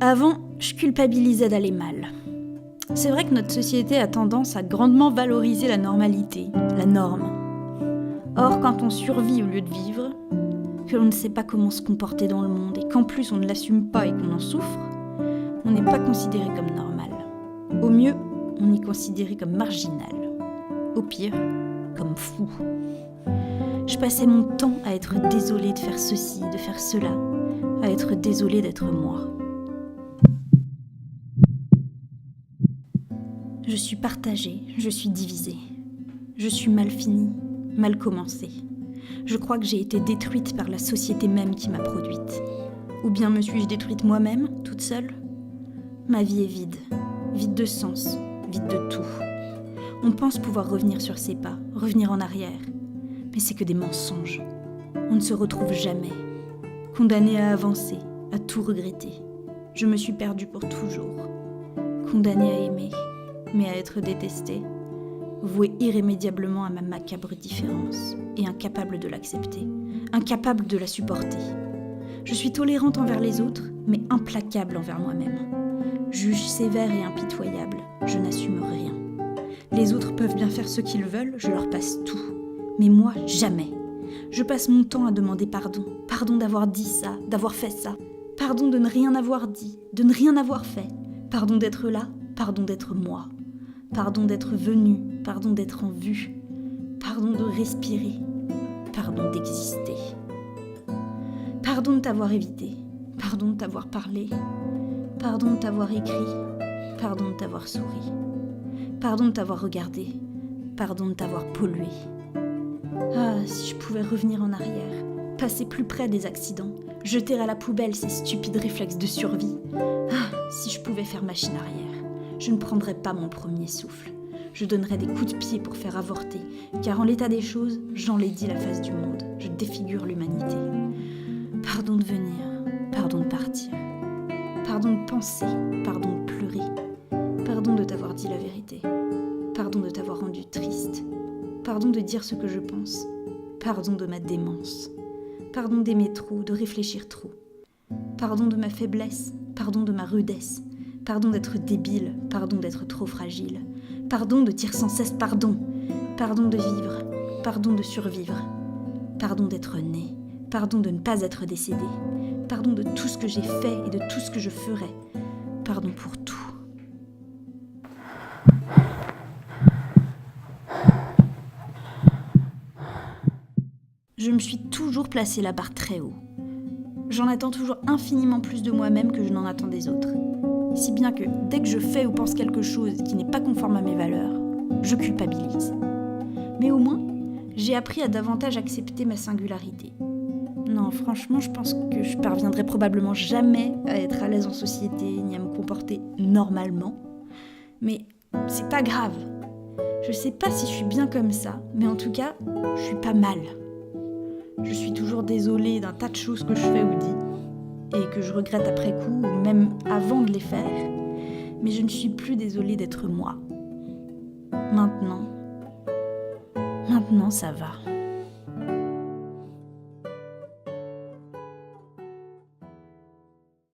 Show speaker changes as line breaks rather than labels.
Avant, je culpabilisais d'aller mal. C'est vrai que notre société a tendance à grandement valoriser la normalité, la norme. Or, quand on survit au lieu de vivre, que l'on ne sait pas comment se comporter dans le monde et qu'en plus on ne l'assume pas et qu'on en souffre, on n'est pas considéré comme normal. Au mieux, on est considéré comme marginal. Au pire, comme fou. Je passais mon temps à être désolée de faire ceci, de faire cela, à être désolée d'être moi. Je suis partagée, je suis divisée. Je suis mal finie, mal commencée. Je crois que j'ai été détruite par la société même qui m'a produite. Ou bien me suis-je détruite moi-même, toute seule ? Ma vie est vide, vide de sens, vide de tout. On pense pouvoir revenir sur ses pas, revenir en arrière. Mais c'est que des mensonges. On ne se retrouve jamais. Condamné à avancer, à tout regretter. Je me suis perdue pour toujours. Condamné à aimer, mais à être détestée. Vouée irrémédiablement à ma macabre différence. Et incapable de l'accepter. Incapable de la supporter. Je suis tolérante envers les autres, mais implacable envers moi-même. Juge sévère et impitoyable, je n'assume rien. Les autres peuvent bien faire ce qu'ils veulent, je leur passe tout. Mais moi, jamais. Je passe mon temps à demander pardon. Pardon d'avoir dit ça, d'avoir fait ça. Pardon de ne rien avoir dit, de ne rien avoir fait. Pardon d'être là, pardon d'être moi. Pardon d'être venu, pardon d'être en vue. Pardon de respirer, pardon d'exister. Pardon de t'avoir évité, pardon de t'avoir parlé. Pardon de t'avoir écrit, pardon de t'avoir souri. Pardon de t'avoir regardé, pardon de t'avoir pollué. Ah, si je pouvais revenir en arrière, passer plus près des accidents, jeter à la poubelle ces stupides réflexes de survie. Ah, si je pouvais faire machine arrière, je ne prendrais pas mon premier souffle. Je donnerais des coups de pied pour faire avorter, car en l'état des choses, j'enlaidis la face du monde, je défigure l'humanité. Pardon de venir, pardon de partir. Pardon de penser, pardon de pleurer. Pardon de t'avoir dit la vérité. Pardon de t'avoir rendu triste. Pardon de dire ce que je pense. Pardon de ma démence. Pardon d'aimer trop, de réfléchir trop. Pardon de ma faiblesse, pardon de ma rudesse. Pardon d'être débile, pardon d'être trop fragile. Pardon de dire sans cesse pardon. Pardon de vivre, pardon de survivre. Pardon d'être né, pardon de ne pas être décédé. Pardon de tout ce que j'ai fait et de tout ce que je ferai. Pardon pour tout. Je me suis toujours placé la barre très haut. J'en attends toujours infiniment plus de moi-même que je n'en attends des autres. Si bien que dès que je fais ou pense quelque chose qui n'est pas conforme à mes valeurs, je culpabilise. Mais au moins, j'ai appris à davantage accepter ma singularité. Non, franchement, je pense que je parviendrai probablement jamais à être à l'aise en société ni à me comporter normalement. Mais c'est pas grave. Je sais pas si je suis bien comme ça, mais en tout cas, je suis pas mal. Je suis toujours désolée d'un tas de choses que je fais ou dis, et que je regrette après coup, ou même avant de les faire. Mais je ne suis plus désolée d'être moi. Maintenant, ça va.